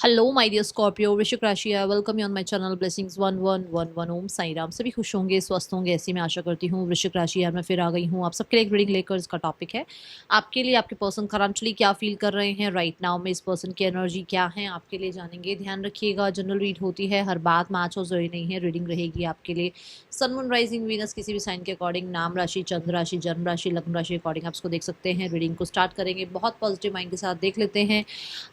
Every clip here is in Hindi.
हेलो माय डियर स्कॉर्पियो, वृश्चिक राशि है। Welcome you on my channel blessings 1111 ओम साई राम। सभी खुश होंगे, स्वस्थ होंगे, ऐसी मैं आशा करती हूँ। वृश्चिक राशि यार मैं फिर आ गई हूँ आप सबके लिए एक रीडिंग लेकर। इसका टॉपिक है आपके लिए आपके पर्सन करंटली क्या फील कर रहे हैं राइट नाउ में, इस पर्सन की एनर्जी क्या है आपके लिए जानेंगे। ध्यान रखिएगा, जनरल रीड होती है, हर बात मैच हो जरूरी नहीं है। रीडिंग रहेगी आपके लिए सन मून राइजिंग वीनस किसी भी साइन के अकॉर्डिंग, नाम राशि, चंद्र राशि, जन्म राशि, लग्न राशि अकॉर्डिंग आप इसको देख सकते हैं। रीडिंग को स्टार्ट करेंगे, बहुत पॉजिटिव माइंड के साथ देख लेते हैं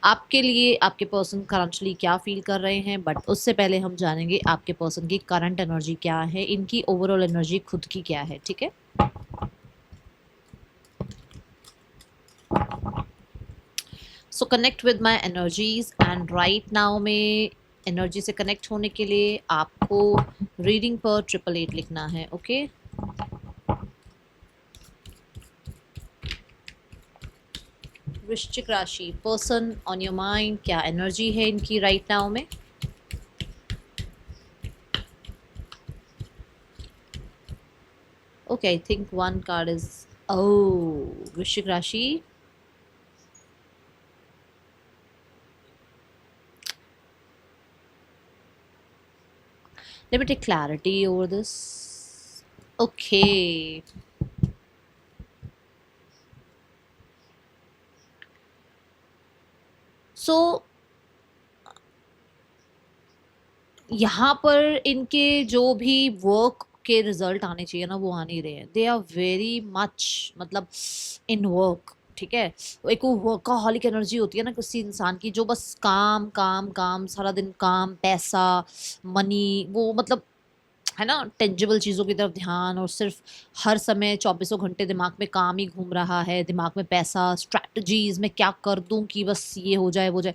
आपके लिए आपके पर्सन करंटली क्या फील कर रहे हैं। बट उससे पहले हम जानेंगे आपके पर्सन की करंट एनर्जी क्या है, इनकी ओवरऑल एनर्जी खुद की क्या है। ठीक है, सो connect with my energies and right now में एनर्जी से कनेक्ट होने के लिए आपको रीडिंग पर 888 लिखना है। ओके, वृश्चिक राशि पर्सन ऑन योर माइंड, क्या एनर्जी है इनकी राइट नाउ में। Okay, I think one card is Vrishik Rashi. Let me take clarity over this. Okay. So यहाँ पर इनके जो भी वर्क के रिजल्ट आने चाहिए ना, वो आ नहीं रहे हैं। दे आर वेरी मच मतलब इन वर्क। ठीक है, एक वो वर्कaholic एनर्जी होती है ना किसी इंसान की, जो बस काम काम काम, सारा दिन काम, पैसा, मनी, वो मतलब है ना, टेंजिबल चीज़ों की तरफ ध्यान, और सिर्फ हर समय चौबीसों घंटे दिमाग में काम ही घूम रहा है, दिमाग में पैसा, स्ट्रैटेजीज में क्या कर दूं कि बस ये हो जाए वो जाए।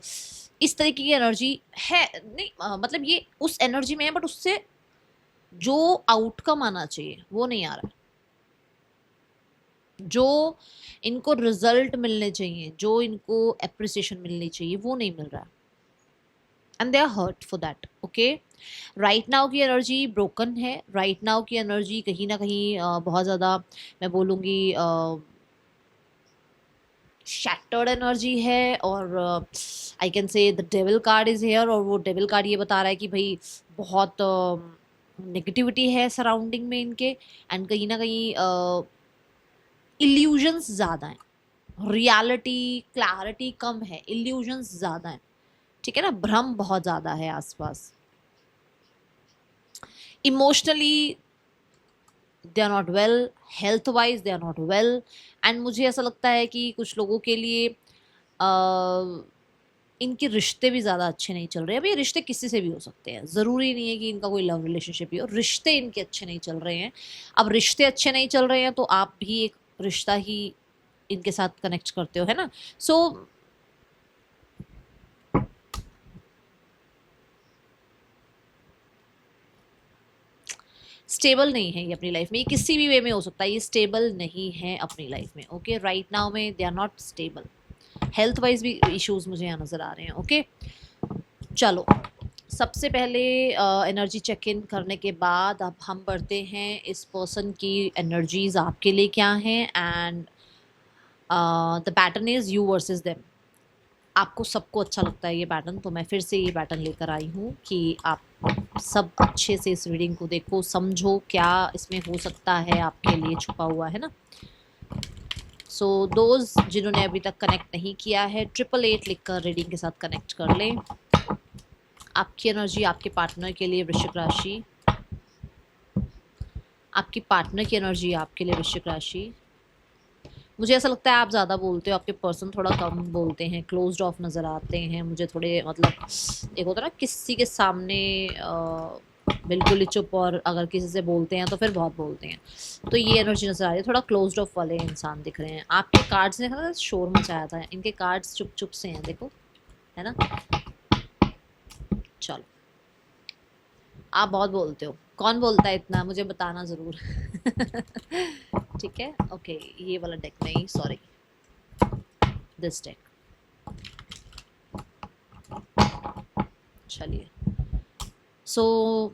इस तरीके की एनर्जी है नहीं, मतलब ये उस एनर्जी में है, बट उससे जो आउटकम आना चाहिए वो नहीं आ रहा। जो इनको रिजल्ट मिलने चाहिए, जो इनको एप्रिसिएशन मिलनी चाहिए, वो नहीं मिल रहा, and they are hurt for that. Okay, right now की एनर्जी ब्रोकन है। राइट नाउ की एनर्जी कहीं ना कहीं बहुत ज़्यादा, मैं बोलूँगी, शैटर्ड एनर्जी है। और I can say the devil card is here, और वो डेविल कार्ड ये बता रहा है कि भाई बहुत नेगेटिविटी है सराउंडिंग में इनके, एंड कहीं ना कहीं इल्यूजन्स ज़्यादा हैं, रियलिटी क्लैरिटी कम है, इल्यूजन्स ज़्यादा हैं। ठीक है ना, भ्रम बहुत ज़्यादा है आसपास। Emotionally they are not well, health wise they are not well, and मुझे ऐसा लगता है कि कुछ लोगों के लिए इनके रिश्ते भी ज़्यादा अच्छे नहीं चल रहे हैं। अभी रिश्ते किसी से भी हो सकते हैं, ज़रूरी नहीं है कि इनका कोई लव रिलेशनशिप ही हो। रिश्ते इनके अच्छे नहीं चल रहे हैं। अब रिश्ते अच्छे नहीं चल रहे हैं तो आप भी एक रिश्ता ही इनके साथ कनेक्ट करते हो, है ना। सो स्टेबल नहीं है ये अपनी लाइफ में, ये किसी भी वे में हो सकता है, ये स्टेबल नहीं है अपनी लाइफ में। ओके, राइट नाउ में they are not stable. Health wise भी इश्यूज मुझे यहाँ नज़र आ रहे हैं। ओके, चलो सबसे पहले एनर्जी चेक इन करने के बाद अब हम बढ़ते हैं इस पर्सन की एनर्जीज आपके लिए क्या हैं। And the pattern is you versus them. आपको सबको अच्छा लगता है ये पैटर्न, तो मैं फिर से ये पैटर्न लेकर आई हूँ कि आप सब अच्छे से इस रीडिंग को देखो, समझो क्या इसमें हो सकता है आपके लिए छुपा हुआ, है ना। सो दोज जिन्होंने अभी तक कनेक्ट नहीं किया है, 888 लिखकर रीडिंग के साथ कनेक्ट कर लें। आपकी एनर्जी आपके पार्टनर के लिए वृश्चिक राशि, आपकी पार्टनर की एनर्जी आपके लिए वृश्चिक राशि। मुझे ऐसा लगता है आप ज़्यादा बोलते हो, आपके पर्सन थोड़ा कम बोलते हैं, क्लोज्ड ऑफ नज़र आते हैं मुझे थोड़े, मतलब एक होता है ना किसी के सामने बिल्कुल ही चुप, और अगर किसी से बोलते हैं तो फिर बहुत बोलते हैं। तो ये एनर्जी नज़र आ रही है, थोड़ा क्लोज्ड ऑफ वाले इंसान दिख रहे हैं। आपके कार्ड्स ने देखा शोर मचाया था, इनके कार्ड्स चुप चुप से हैं, देखो, है ना। चलो, आप बहुत बोलते हो, कौन बोलता है इतना, मुझे बताना ज़रूर। ठीक है, ओके, ये वाला डेक नहीं, सॉरी, दिस डेक। चलिए, so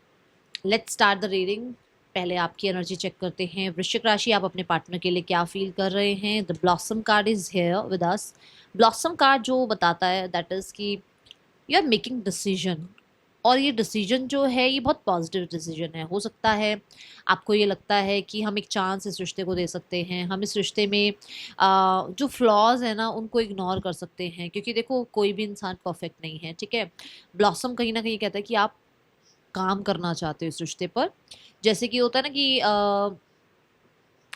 let's start the reading. पहले आपकी एनर्जी चेक करते हैं। वृश्चिक राशि, आप अपने पार्टनर के लिए क्या फील कर रहे हैं। The blossom card is here with us. Blossom card जो बताता है दैट इज़ कि यू आर मेकिंग डिसीजन, और ये डिसीजन जो है ये बहुत पॉजिटिव डिसीजन है। हो सकता है आपको ये लगता है कि हम एक चांस इस रिश्ते को दे सकते हैं, हम इस रिश्ते में जो फ्लॉज है ना उनको इग्नोर कर सकते हैं, क्योंकि देखो कोई भी इंसान परफेक्ट नहीं है, ठीक है। ब्लॉसम कहीं ना कहीं कहता है कि आप काम करना चाहते हो इस रिश्ते पर। जैसे कि होता है ना कि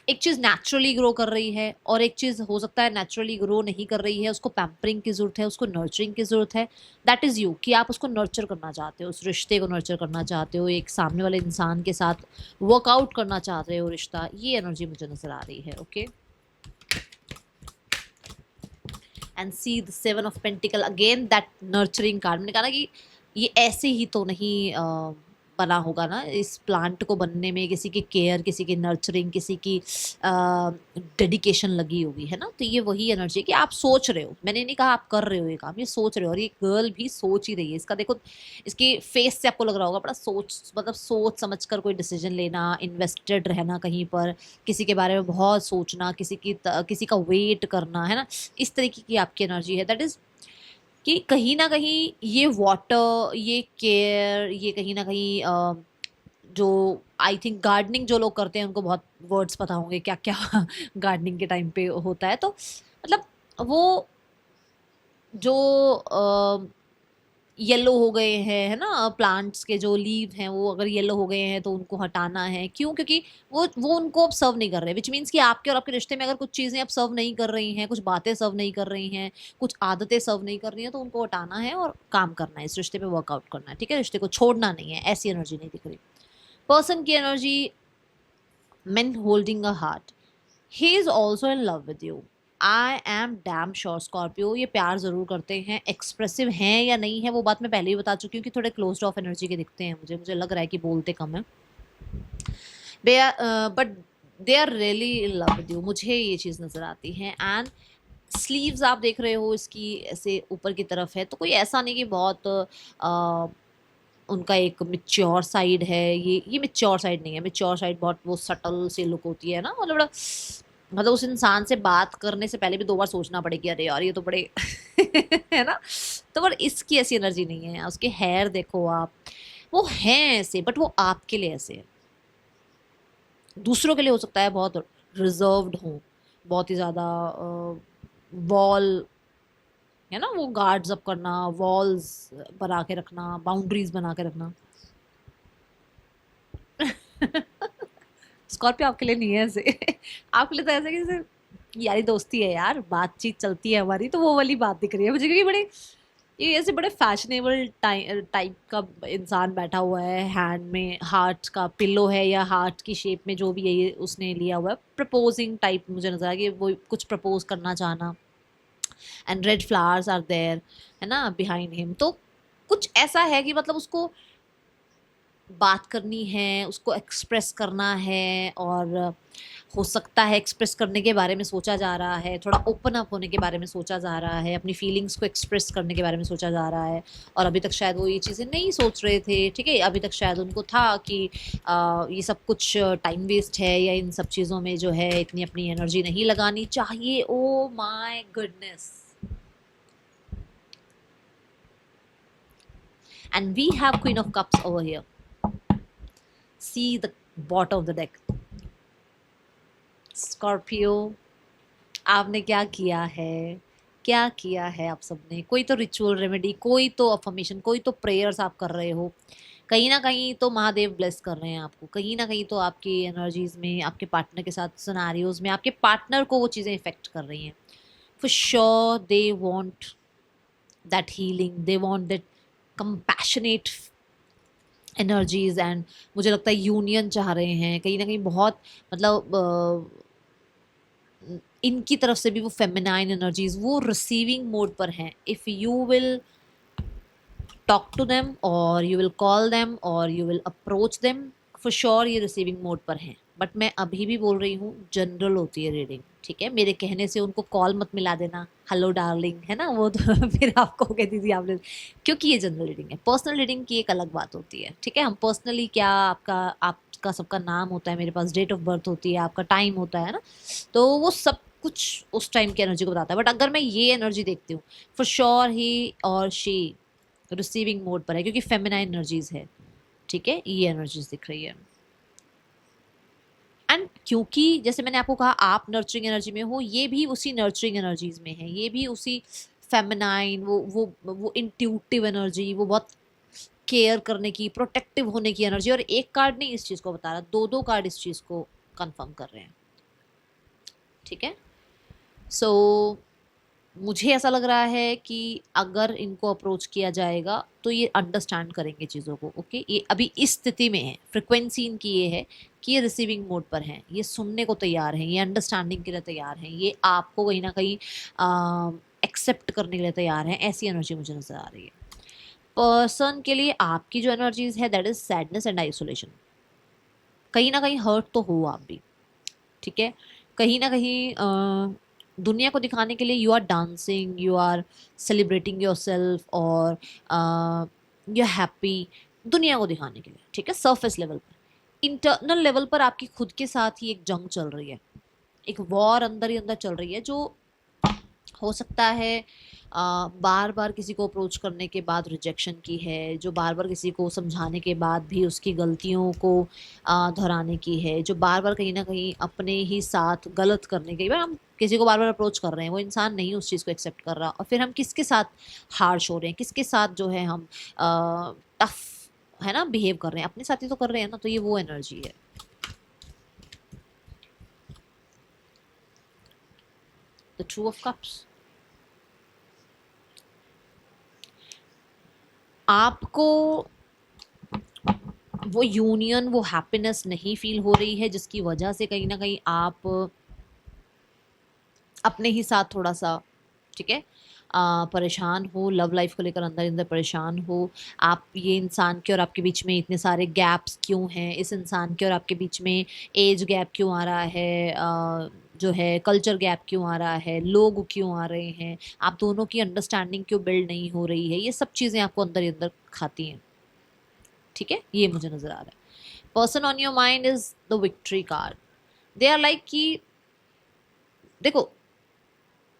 एक चीज़ नेचुरली ग्रो कर रही है और एक चीज़ हो सकता है नेचुरली ग्रो नहीं कर रही है, उसको पैम्परिंग की ज़रूरत है, उसको नर्चरिंग की ज़रूरत है। दैट इज़ यू, कि आप उसको नर्चर करना चाहते हो, उस रिश्ते को नर्चर करना चाहते हो, एक सामने वाले इंसान के साथ वर्कआउट करना चाहते हो रिश्ता। ये एनर्जी मुझे नज़र आ रही है। Okay, and see the seven of pentacle again, that nurturing card. मैंने कहा ना कि ये ऐसे ही तो नहीं बना होगा ना, इस प्लांट को बनने में किसी की केयर, किसी की नर्चरिंग, किसी की डेडिकेशन लगी होगी, है ना। तो ये वही एनर्जी है कि आप सोच रहे हो, मैंने नहीं कहा आप कर रहे हो ये काम, ये सोच रहे हो। और ये गर्ल भी सोच ही रही है। इसका देखो, इसके फेस से आपको लग रहा होगा बड़ा सोच, मतलब सोच समझ कर कोई डिसीजन लेना, इन्वेस्टेड रहना कहीं पर, किसी के बारे में बहुत सोचना, किसी का वेट करना, है ना। इस तरीके की आपकी एनर्जी है। दैट इज कि कहीं ना कहीं ये वाटर, ये केयर, ये कहीं ना कहीं जो आई थिंक गार्डनिंग जो लोग करते हैं उनको बहुत वर्ड्स पता होंगे क्या क्या गार्डनिंग के टाइम पे होता है। तो मतलब वो जो येलो हो गए हैं, है ना, प्लांट्स के जो लीव हैं वो अगर येलो हो गए हैं तो उनको हटाना है। क्यों? क्योंकि वो उनको अब सर्व नहीं कर रहे, विच मीन्स कि आपके और आपके रिश्ते में अगर कुछ चीज़ें अब सर्व नहीं कर रही हैं, कुछ बातें सर्व नहीं कर रही हैं, कुछ आदतें सर्व नहीं कर रही हैं, तो उनको हटाना है और काम करना है, इस रिश्ते पे वर्कआउट करना है, ठीक है। रिश्ते को छोड़ना नहीं है, ऐसी एनर्जी नहीं दिख रही। पर्सन की energy, men holding a heart, he is also in love with you, I am damn sure. Scorpio ये प्यार ज़रूर करते हैं। एक्सप्रेसिव हैं या नहीं है वो बात मैं पहले ही बता चुकी हूँ कि थोड़े क्लोज्ड ऑफ एनर्जी के दिखते हैं मुझे, मुझे लग रहा है कि बोलते कम है। But they are really in love with you, मुझे ये चीज़ नज़र आती है। एंड स्लीव्स आप देख रहे हो इसकी ऐसे ऊपर की तरफ है, तो कोई ऐसा नहीं कि बहुत उनका एक मिच्योर साइड है। ये मिच्योर साइड नहीं है। मिच्योर साइड बहुत वो सटल सी लुक होती है ना, मतलब बड़ा, मतलब उस इंसान से बात करने से पहले भी 2 बार सोचना पड़ेगा, अरे यार ये तो बड़े है ना। तो पर इसकी ऐसी एनर्जी नहीं है। उसके हेयर देखो आप, वो हैं ऐसे, बट वो आपके लिए ऐसे है। दूसरों के लिए हो सकता है बहुत रिजर्व्ड हो, बहुत ही ज़्यादा वॉल, है ना, वो गार्ड्स अप करना, वॉल्स बना के रखना, बाउंड्रीज बना के रखना। स्कॉर्पियो आपके लिए नहीं है ऐसे आपके लिए तो ऐसे कि जैसे यारी दोस्ती है यार, बातचीत चलती है हमारी, तो वो वाली बात दिख रही है मुझे। क्योंकि बड़े ये ऐसे बड़े फैशनेबल टाइप का इंसान बैठा हुआ है, हैंड में हार्ट का पिलो है या हार्ट की शेप में जो भी है ये उसने लिया हुआ है। प्रपोजिंग टाइप मुझे नजर आ कि वो कुछ प्रपोज करना चाहना। And red flowers are there, है ना, बिहाइंड हिम। तो कुछ ऐसा है कि मतलब उसको बात करनी है, उसको एक्सप्रेस करना है, और हो सकता है एक्सप्रेस करने के बारे में सोचा जा रहा है, थोड़ा ओपन अप होने के बारे में सोचा जा रहा है, अपनी फीलिंग्स को एक्सप्रेस करने के बारे में सोचा जा रहा है। और अभी तक शायद वो ये चीज़ें नहीं सोच रहे थे, ठीक है। अभी तक शायद उनको था कि ये सब कुछ टाइम वेस्ट है, या इन सब चीज़ों में जो है इतनी अपनी एनर्जी नहीं लगानी चाहिए। Oh my goodness. And we have queen of cups over here. See the bottom of the deck. Scorpio, आपने क्या किया है, क्या किया है आप सबने? कोई तो रिचुअल रेमेडी, कोई तो अफर्मेशन, कोई तो प्रेयर्स आप कर रहे हो। कहीं ना कहीं तो महादेव ब्लेस कर रहे हैं आपको, कहीं ना कहीं तो आपकी एनर्जीज में, आपके पार्टनर के साथ सिनारियोज में आपके पार्टनर को वो चीज़ें इफेक्ट कर रही हैं। For sure they want that healing, they want that compassionate energies. And मुझे लगता है यूनियन चाह रहे हैं कहीं ना कहीं बहुत, मतलब इनकी तरफ से भी वो फेमिनाइन एनर्जीज वो रिसीविंग मोड पर हैं। If you will talk to them और यू विल कॉल देम और you will approach them, for sure ये रिसीविंग मोड पर हैं। बट मैं अभी भी बोल रही हूँ जनरल होती है रीडिंग, ठीक है। मेरे कहने से उनको कॉल मत मिला देना, हेलो डार्लिंग, है ना, वो तो फिर आपको कह दीजिए आपने, क्योंकि ये जनरल रीडिंग है। पर्सनल रीडिंग की एक अलग बात होती है, ठीक है। हम पर्सनली क्या, आपका सबका नाम होता है, मेरे पास डेट ऑफ बर्थ होती है, आपका टाइम होता है ना, तो वो सब कुछ उस टाइम की एनर्जी को बताता है। बट अगर मैं ये एनर्जी देखती हूँ, फॉर श्योर ही और शी रिसीविंग मोड पर है क्योंकि फेमिनाइन एनर्जीज है, ठीक है, ये एनर्जीज दिख रही है। एंड क्योंकि जैसे मैंने आपको कहा आप नर्चरिंग एनर्जी में हो, ये भी उसी नर्चरिंग एनर्जीज में है, ये भी उसी फेमिनाइन, वो इंट्यूटिव एनर्जी, वो बहुत केयर करने की, प्रोटेक्टिव होने की एनर्जी। और एक कार्ड नहीं इस चीज को बता रहा, दो दो कार्ड इस चीज को कंफर्म कर रहे हैं, ठीक है। सो मुझे ऐसा लग रहा है कि अगर इनको अप्रोच किया जाएगा तो ये अंडरस्टैंड करेंगे चीज़ों को, ओके। ये अभी इस स्थिति में है, फ्रिक्वेंसी इनकी ये है कि ये रिसीविंग मोड पर हैं, ये सुनने को तैयार हैं, ये अंडरस्टैंडिंग के लिए तैयार हैं, ये आपको कहीं ना कहीं एक्सेप्ट करने के लिए तैयार हैं, ऐसी एनर्जी मुझे नज़र आ रही है। पर्सन के लिए आपकी जो एनर्जीज है that is sadness and isolation. कहीं ना कहीं हर्ट तो हो आप भी, ठीक है। कहीं ना कहीं दुनिया को दिखाने के लिए you are dancing, you are celebrating yourself, और यू आर हैप्पी दुनिया को दिखाने के लिए, ठीक है, सरफेस लेवल पर। इंटरनल लेवल पर आपकी खुद के साथ ही एक जंग चल रही है, एक वॉर अंदर ही अंदर चल रही है, जो हो सकता है बार बार किसी को अप्रोच करने के बाद रिजेक्शन की है, जो बार बार किसी को समझाने के बाद भी उसकी गलतियों को दोहराने की है, जो बार बार कहीं ना कहीं अपने ही साथ गलत करने के बाद हम किसी को बार बार अप्रोच कर रहे हैं, वो इंसान नहीं उस चीज़ को एक्सेप्ट कर रहा, और फिर हम किसके साथ हार्श हो रहे हैं, किसके साथ जो है हम टफ है ना बिहेव कर रहे हैं, अपने साथ ही तो कर रहे हैं ना। तो ये वो एनर्जी है। द टू ऑफ कप्स, आपको वो यूनियन, वो हैप्पीनेस नहीं फील हो रही है, जिसकी वजह से कहीं ना कहीं आप अपने ही साथ थोड़ा सा, ठीक है, परेशान हो, लव लाइफ को लेकर अंदर अंदर परेशान हो। आप ये इंसान के और आपके बीच में इतने सारे गैप्स क्यों हैं, इस इंसान के और आपके बीच में एज गैप क्यों आ रहा है, जो है कल्चर गैप क्यों आ रहा है, लोग क्यों आ रहे हैं, आप दोनों की अंडरस्टैंडिंग क्यों बिल्ड नहीं हो रही है, ये सब चीज़ें आपको अंदर ही अंदर खाती हैं, ठीक है, ये मुझे नज़र आ रहा है। Person on your mind is the victory card. They are like कि देखो,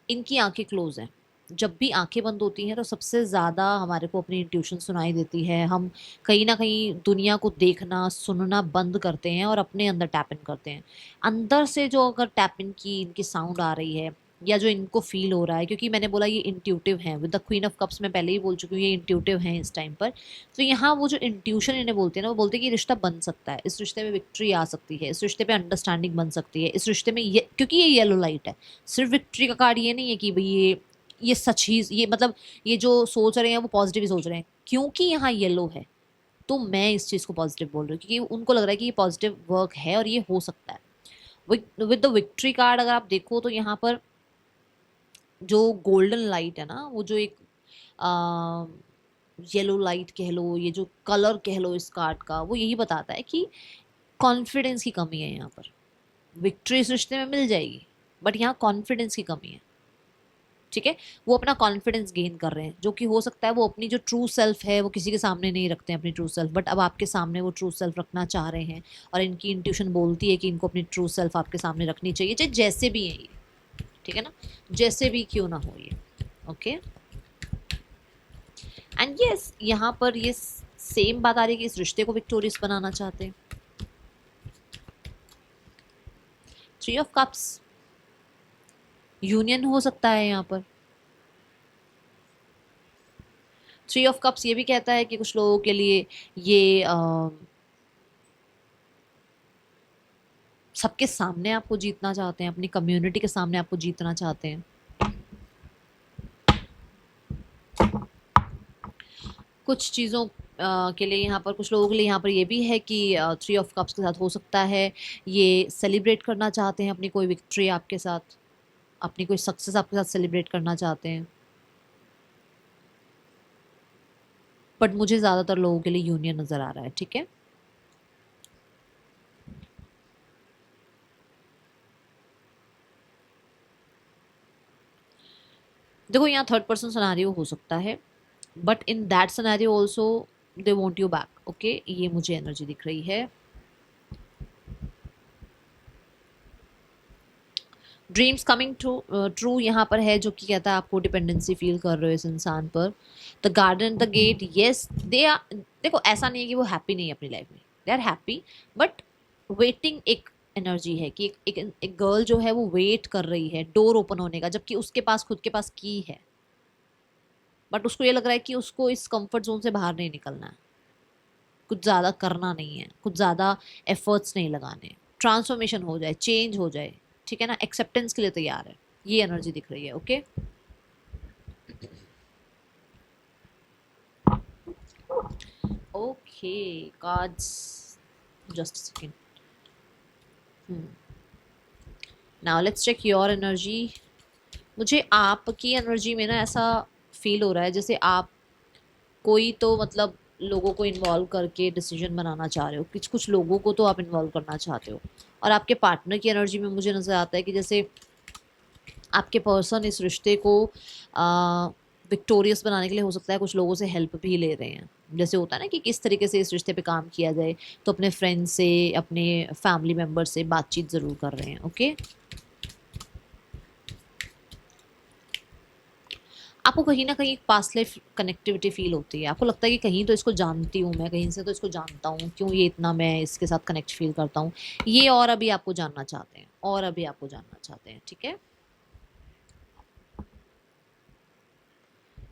इनकी आंखें क्लोज हैं, जब भी आंखें बंद होती हैं तो सबसे ज़्यादा हमारे को अपनी इंट्यूशन सुनाई देती है, हम कहीं ना कहीं दुनिया को देखना सुनना बंद करते हैं और अपने अंदर टैप इन करते हैं। अंदर से जो अगर टैप इन की इनकी साउंड आ रही है, या जो इनको फील हो रहा है, क्योंकि मैंने बोला ये इंट्यूटिव हैं, with the queen of cups मैं पहले ही बोल चुकी हूँ ये इंट्यूटिव हैं इस टाइम पर। तो यहाँ वो जो इंट्यूशन इन्हें बोलते हैं ना, वो बोलते हैं कि ये रिश्ता बन सकता है, इस रिश्ते में विक्ट्री आ सकती है, इस रिश्ते पे अंडरस्टैंडिंग बन सकती है, इस रिश्ते में ये, क्योंकि ये येलो लाइट है। सिर्फ विक्ट्री का कार्ड ये नहीं है कि भाई ये सच ही, ये मतलब ये जो सोच रहे हैं वो पॉजिटिव ही सोच रहे हैं, क्योंकि यहाँ येलो है तो मैं इस चीज़ को पॉजिटिव बोल रही हूँ, क्योंकि उनको लग रहा है कि ये पॉजिटिव वर्क है और ये हो सकता है। विद द विक्ट्री कार्ड अगर आप देखो तो यहाँ पर जो गोल्डन लाइट है ना, वो जो एक येलो लाइट कह लो, ये जो कलर कह लो इस कार्ड का, वो यही बताता है कि कॉन्फिडेंस की कमी है यहाँ पर। विक्ट्री इस रिश्ते में मिल जाएगी बट यहाँ कॉन्फिडेंस की कमी है, ठीक है। वो अपना कॉन्फिडेंस गेन कर रहे हैं, जो कि हो सकता है वो अपनी जो ट्रू सेल्फ है वो किसी के सामने नहीं रखते हैं अपनी ट्रू सेल्फ, बट अब आपके सामने वो ट्रू सेल्फ रखना चाह रहे हैं, और इनकी इंट्यूशन बोलती है कि इनको अपनी ट्रू सेल्फ आपके सामने रखनी चाहिए, चाहे जैसे भी है ये, ठीक है ना, जैसे भी क्यों ना हो ये, ओके। एंड यस, यहाँ पर ये सेम बात आ रही है कि इस रिश्ते को विक्टोरियस बनाना चाहते हैं। थ्री ऑफ कप्स, यूनियन हो सकता है यहाँ पर। थ्री ऑफ कप्स ये भी कहता है कि कुछ लोगों के लिए ये सबके सामने आपको जीतना चाहते हैं, अपनी कम्युनिटी के सामने आपको जीतना चाहते हैं। कुछ चीज़ों के लिए यहाँ पर, कुछ लोगों के लिए यहाँ पर ये भी है कि थ्री ऑफ कप्स के साथ हो सकता है ये सेलिब्रेट करना चाहते हैं अपनी कोई विक्ट्री आपके साथ, अपनी कोई सक्सेस आपके साथ सेलिब्रेट करना चाहते हैं, बट मुझे ज़्यादातर लोगों के लिए यूनियन नज़र आ रहा है, ठीक है। देखो यहाँ थर्ड पर्सन सिनेरियो हो सकता है, but in that scenario also they want you back, okay, ये मुझे एनर्जी दिख रही है। ड्रीम्स कमिंग ट्रू यहाँ पर है, जो कि कहता है आपको डिपेंडेंसी फील कर रहे हो इस इंसान पर। The garden, the gate, yes they are, देखो ऐसा नहीं है कि वो हैप्पी नहीं है अपनी लाइफ में, they are happy, but waiting एक एनर्जी है कि एक गर्ल जो है वो वेट कर रही है डोर ओपन होने का, जबकि उसके पास खुद के पास की है, बट उसको ये लग रहा है कि उसको इस कंफर्ट जोन से बाहर नहीं निकलना है, कुछ ज़्यादा करना नहीं है, कुछ ज़्यादा एफर्ट्स नहीं लगाने, ट्रांसफॉर्मेशन हो जाए, चेंज हो जाए, ठीक है ना, एक्सेप्टेंस के लिए तैयार है, ये एनर्जी दिख रही है। Okay, okay cards, just second, now let's check your energy. मुझे आपकी एनर्जी में ना ऐसा फील हो रहा है जैसे आप कोई तो मतलब लोगों को इन्वॉल्व करके डिसीजन बनाना चाह रहे हो, कुछ कुछ लोगों को तो आप इन्वॉल्व करना चाहते हो, और आपके पार्टनर की एनर्जी में मुझे नज़र आता है कि जैसे आपके पर्सन इस रिश्ते को विक्टोरियस बनाने के लिए हो सकता है कुछ लोगों से हेल्प भी ले रहे हैं, जैसे होता है ना कि किस तरीके से इस रिश्ते पे काम किया जाए, तो अपने फ्रेंड से, अपने फैमिली मेम्बर से बातचीत ज़रूर कर रहे हैं। ओके, आपको कहीं ना कहीं एक पास्ट लाइफ कनेक्टिविटी फील होती है, आपको लगता है कि कहीं तो इसको जानती हूँ मैं, कहीं से तो इसको जानता हूँ, क्यों ये इतना मैं इसके साथ कनेक्ट फील करता हूँ, ये और अभी आपको जानना चाहते हैं, और अभी आपको जानना चाहते हैं। ठीक है,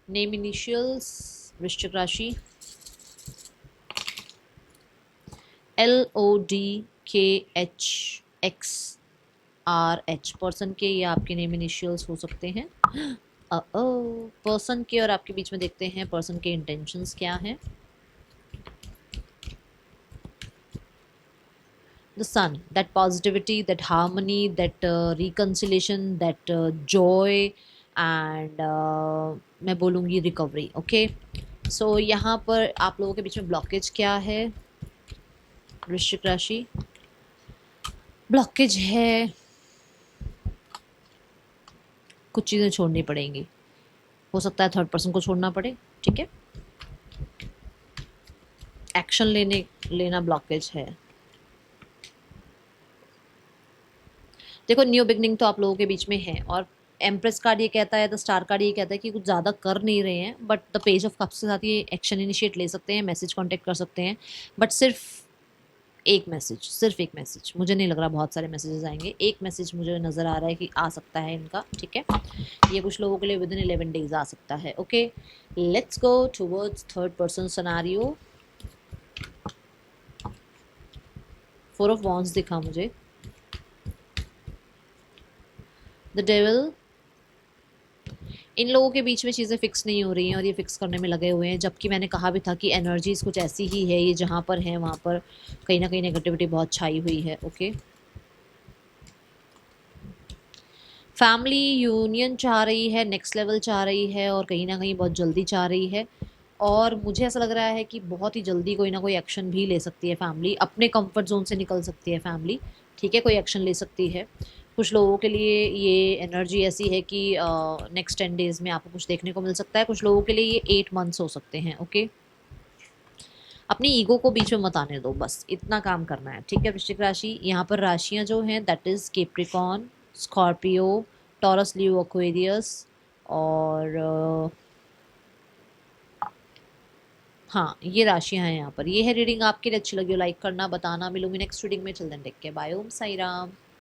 नेम इनिशियल्स, वृश्चिक राशि, LODKHXRH, पर्सन के या आपके नेम इनिशियल्स हो सकते हैं। पर्सन के और आपके बीच में देखते हैं पर्सन के इंटेंशंस क्या हैं। The sun, that positivity, that harmony, that reconciliation, that joy and मैं बोलूँगी रिकवरी। ओके, सो यहाँ पर आप लोगों के बीच में ब्लॉकेज क्या है वृश्चिक राशि? ब्लॉकेज है, कुछ चीज़ें छोड़नी पड़ेंगी, हो सकता है थर्ड पर्सन को छोड़ना पड़े। ठीक है, एक्शन लेना ब्लॉकेज है। देखो न्यू बिगनिंग तो आप लोगों के बीच में है, और एम्प्रेस कार्ड ये कहता है, द स्टार कार्ड ये कहता है कि कुछ ज़्यादा कर नहीं रहे हैं, but the page of cups के साथ ये एक्शन इनिशिएट ले सकते हैं, मैसेज कांटेक्ट कर सकते हैं, बट सिर्फ एक मैसेज, सिर्फ एक मैसेज, मुझे नहीं लग रहा बहुत सारे मैसेजेस आएंगे, एक मैसेज मुझे नज़र आ रहा है कि आ सकता है इनका। ठीक है, ये कुछ लोगों के लिए विद इन 11 डेज आ सकता है। Okay, let's go towards third person scenario. 4 of wands दिखा मुझे, द डेविल, इन लोगों के बीच में चीज़ें फिक्स नहीं हो रही हैं और ये फिक्स करने में लगे हुए हैं, जबकि मैंने कहा भी था कि एनर्जीज कुछ ऐसी ही है, ये जहाँ पर है वहाँ पर कहीं ना कहीं नेगेटिविटी बहुत छाई हुई है। ओके, फैमिली यूनियन चाह रही है, नेक्स्ट लेवल चाह रही है, और कहीं ना कहीं बहुत जल्दी चाह रही है, और मुझे ऐसा लग रहा है कि बहुत ही जल्दी कोई ना कोई एक्शन भी ले सकती है फैमिली, अपने कंफर्ट जोन से निकल सकती है फैमिली। ठीक है, कोई एक्शन ले सकती है। कुछ लोगों के लिए ये एनर्जी ऐसी है कि नेक्स्ट 10 डेज में आपको कुछ देखने को मिल सकता है, कुछ लोगों के लिए ये 8 मंथ्स हो सकते हैं। ओके, अपनी ईगो को बीच में मत आने दो, बस इतना काम करना है। ठीक है वृश्चिक राशि, यहाँ पर राशियाँ जो हैं that is Capricorn, Scorpio, taurus, Leo, Aquarius, और हाँ ये राशियाँ हैं यहाँ पर। ये है रीडिंग, आपके लिए अच्छी लगी हो लाइक करना, बताना। मिलूंगी नेक्स्ट रीडिंग में, चिल्ड्रन टेक के, बाय, ओम साई राम।